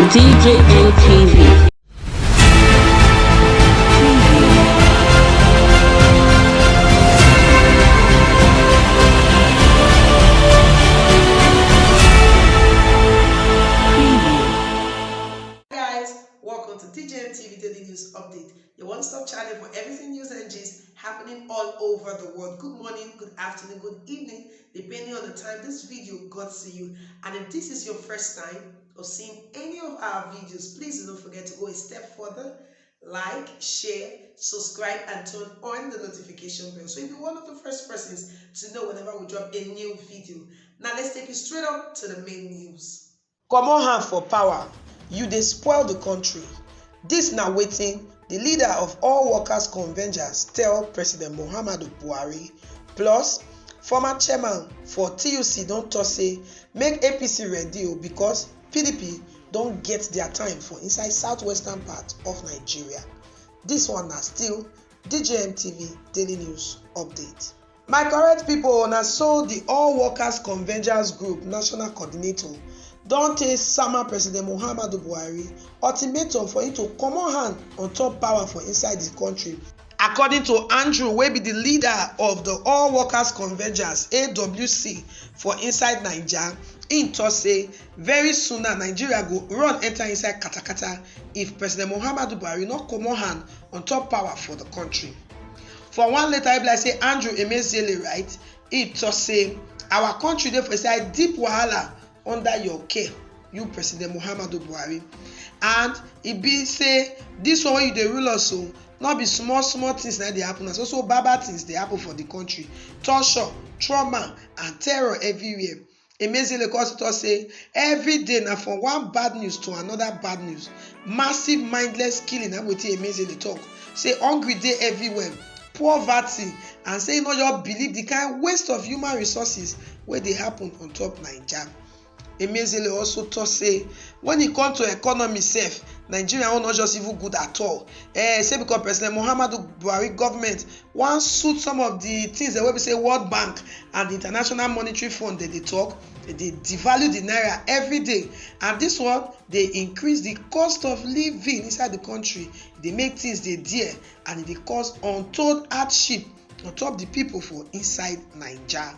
DJ NTV. Welcome to DJMTV Daily News Update, your one-stop channel for everything news and gist happening all over the world. Good morning, good afternoon, good evening, depending on the time this video got to you. And if this is your first time of seeing any of our videos, please don't forget to go a step further, like, share, subscribe, and turn on the notification bell so you'll be one of the first persons to know whenever we drop a new video. Now let's take you straight up to the main news. Comot hand for power. You dey spoil the country. Dis na wetin the leader of all workers convergence tell President Muhammadu Buhari. Plus, former chairman for TUC don tok say make APC ready because PDP don get their time for inside southwestern part of Nigeria. Dis one na still DJMTV Daily News Update. My correct pipo, na so the all workers convergence group national coordinator don take sama President Muhammadu Buhari ultimatum for him to comot hand on top power for inside the country. According to Andrew, wey be the leader of the All Workers Convergence (AWC) for inside Naija, im tok say very soon now Nigeria go run enter inside katakata if President Muhammadu Buhari no comot hand on top power for the country. For one letter, e be like say Andrew Emeziele write, im tok say our country dey for inside deep wahala under your care, you President Muhammadu Buhari, and e be say dis one wey you dey rule us so no be small things na dey happen, as also bad things dey happen for the country, torture, trauma and terror everywhere. Emeziele also tok say every day na from one bad news to another bad news, massive mindless killing na wetin Emeziele tok, say hungry dey everywhere, poverty, and say e no just believe the kind waste of human resources wey dey happen on top Naija. Emeziele also tok say when e come to economy sef, Nigeria own not just even good at all. Say because President Muhammadu Buhari government wan suit some of the things wey be say World Bank and the International Monetary Fund dey talk, dey devalue the naira every day, and this one dey increase the cost of living inside the country, dey make things dey dear, and e dey cause untold hardship on top the people for inside Naija.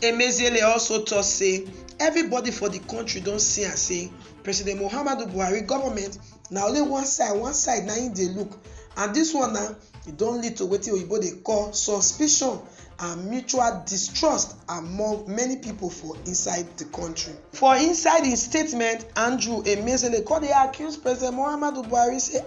Emeziele also tok say everybody for the country don see am say President Muhammadu Buhari government na only one side na im dey look, and this one na e don lead to wetin oyibo dey call suspicion and mutual distrust among many people for inside the country. For inside im statement, Andrew Emeziele come dey accuse President Muhammadu Buhari say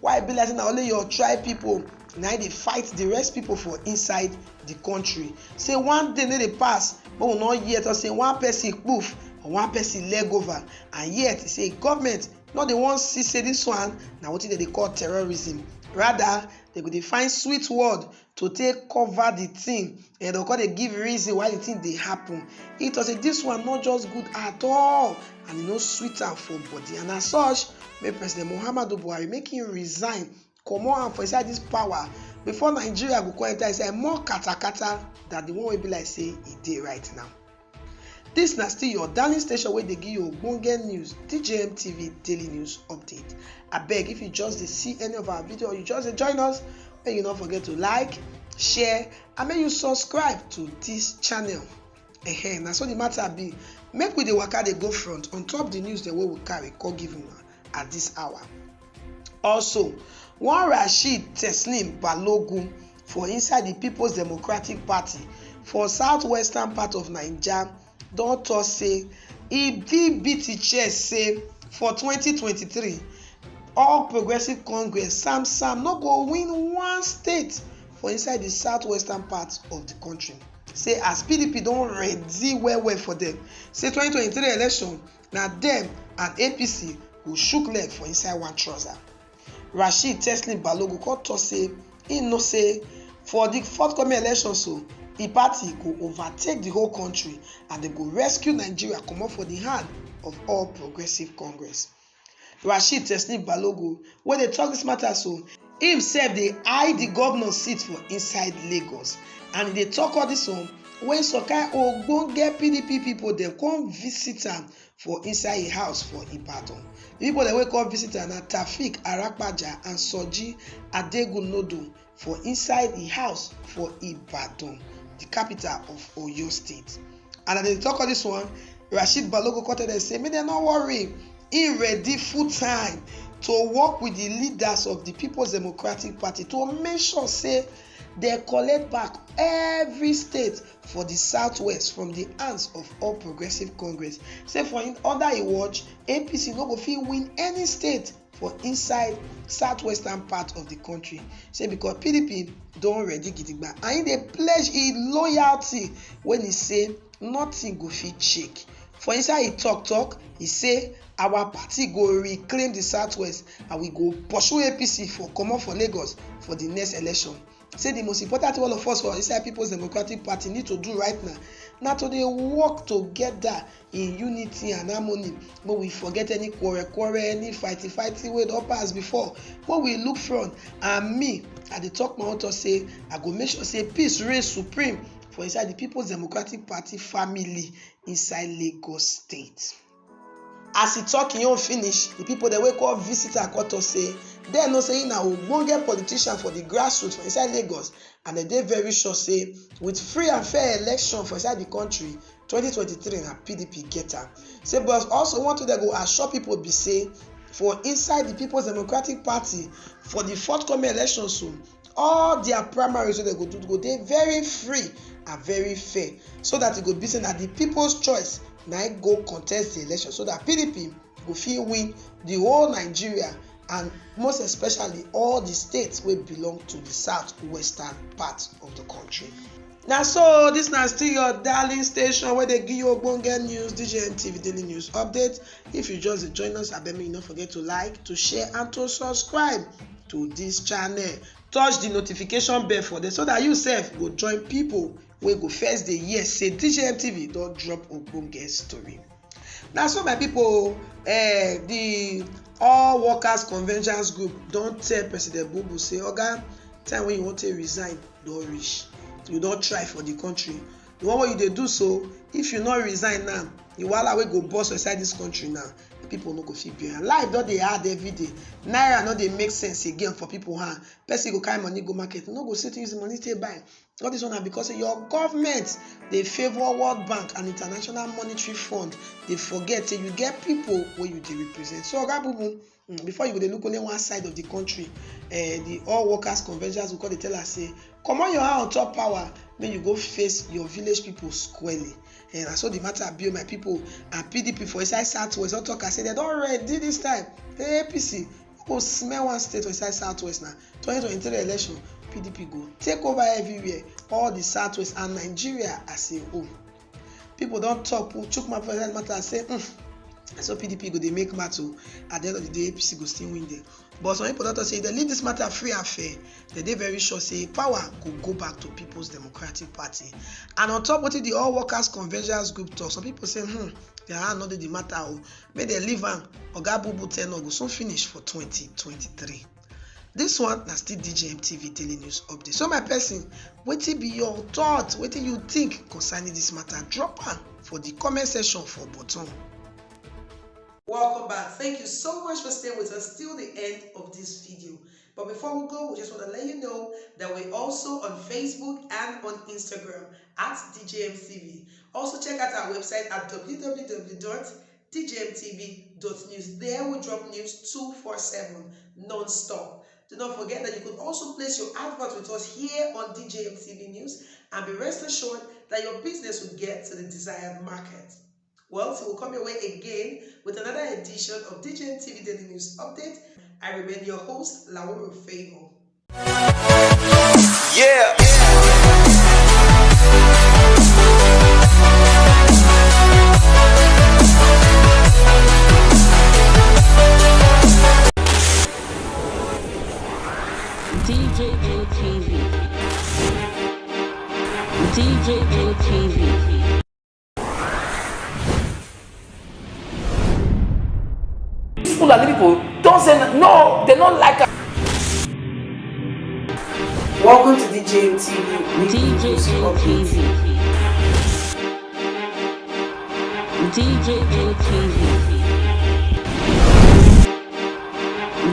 why e be like say na only your tribe people na dey fight the rest people for inside the country. Say one day no dey pass but we no hear talk say one person poof or one person leg over, and yet say government no dey wan see say this one na wetin dem dey call terrorism. Rather, dem go dey find sweet word to take cover the thing, and dem go dey give reason why the thing dey happen. E tok say this one no just good at all, and e no sweet am for body, and as such make President Muhammadu Buhari make him resign, comot am for inside this power before Nigeria go come enter inside more katakata than the one wey be like say e dey right now. Dis na still your darling station wey dey give you ogbonge news, DJMTV Daily News Update. Abeg, if you just dey see any of our video or you just dey join us, make you no forget to like, share, and make you subscribe to dis channel. Na so the matter be. Make we dey waka dey go front on top the news dem wey we carry come give una at dis hour. Also, one Rasheed Teslim Balogun for inside the People's Democratic Party for southwestern part of Naija don tok say e fit beat e chest say for 2023 All Progressive Congress SAM no go win one state for inside the southwestern part of the country. Say as PDP don ready well for them, say 2023 election na dem and APC go shook leg for inside one trouser. Rasheed Teslim Balogun come tok say im know say for the forthcoming election so the party go overtake the whole country and dem go rescue Nigeria comot for the hand of All Progressive Congress. Rasheed Teslim Balogun wey dey tok dis matter so im sef dey eye the governor seat for inside Lagos, and e dey tok all dis one when some kind ogbonge PDP pipo dem come visit am for inside im house for Ibadan. The pipo dem wey come visit am na Taofeek Arapaja and Soji Adegunodo for inside im house for Ibadan, the capital of Oyo State. And as dem talk all dis one, Rasheed Balogun come tell dem say make dem no worry, he ready full time to work with the leaders of the People's Democratic Party to make sure say they collect back every state for the southwest from the hands of All Progressive Congress. Say for under a watch, APC no go fit win any state for inside southwestern part of the country. Say because PDP don ready gidigba and he dey pledge im loyalty when he say nothing go fit shake. For inside he talk, he say our party go reclaim the southwest and we go pursue APC for comot for Lagos for the next election. Say the most important thing all of us for inside People's Democratic Party need to do right now to dey work together in unity and harmony. Make we forget any quarrel, any fighting wey don pass before. When we look front, and me I dey talk my own talk say I go make sure say peace reign supreme for inside the People's Democratic Party family inside Lagos State. As he talk him own finish, the people dem wey come visit am come talk say dem know say he na ogbonge politician for the grassroots for inside Lagos, and dem dey very sure say with free and fair election for inside the country 2023 na PDP get am. Say but also one thing dem go assure people be say for inside the People's Democratic Party for the forthcoming election soon, all their primaries wey dem go do go dey very free and very fair, so that e go be say na the people's choice na im go contest the election, so that PDP go fit win the whole Nigeria and most especially all the states wey belong to the southwestern part of the country. Na so dis na still your darling station wey dey give you ogbonge news, DJM TV Daily News Update. If you just dey join us, abeg make you no forget to like, to share and to subscribe to dis channel. Touch the notification bell for them so that you sef go join people wey go first dey hear say DJM TV don drop ogbonge story. Na so my people, the All Workers Convergence Group don tell President Bubu say oga, time when you wan take resign don reach. You don try for the country. The one wey you dey do so, if you no resign now, the wahala wey go burst inside this country now, people no go fit bear am. Life don dey hard every day. Naira no dey make sense again for people hand. Person go carry money go market, no go sit use the money take buy. All this one na because your government dey favour World Bank and International Monetary Fund. Dey forget say you get people wey you dey represent. So oga Bubu, before you go dey look only one side of the country, the All Workers Convergence go come dey tell us say comot your hand on top power, make you go face your village people squarely. And so the matter be my people, and PDP for inside southwest don talk and say they don ready this time. APC go smell one state for inside southwest now. 2023 election, PDP go take over everywhere, all the southwest and Nigeria as a whole. People don talk, chook mouth for inside matter and say so PDP go dey make matter. At the end of the day, APC go still win there. But some people don talk say if they leave this matter free and fair, they dey very sure say power go back to People's Democratic Party. And on top wetin the All Workers Convergence Group talk, some people say their hand no dey the matter o, make they leave am. Oga Bubu ten ure go soon finish for 2023. This one na still DJM TV Daily News Update. So my person, wetin be your thought? Wetin you think concerning this matter? Drop am for the comment section for bottom. Welcome back. Thank you so much for staying with us till the end of this video. But before we go, we just want to let you know that we're also on Facebook and on Instagram at DJMTV. Also check out our website at www.djmtv.news. There we drop news 247 non-stop. Do not forget that you could also place your advert with us here on DJMTV News, and be rest assured that your business will get to the desired market. Well, so we'll come your way again with another edition of DJM TV Daily News Update. I remain your host, Laura Favor. Yeah. DJM TV. DJM TV. People don't say no, they don't like it. Welcome to DJM TV. DJM TV. DJ ATV.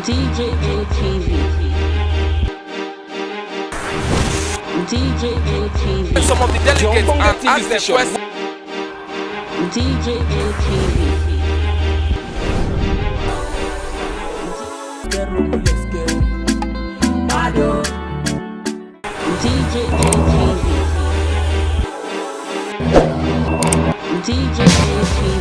DJ ATV. DJ ATV. Some of the delegates and ask them questions. DJ ATV. DJ ATV. DJ ATV.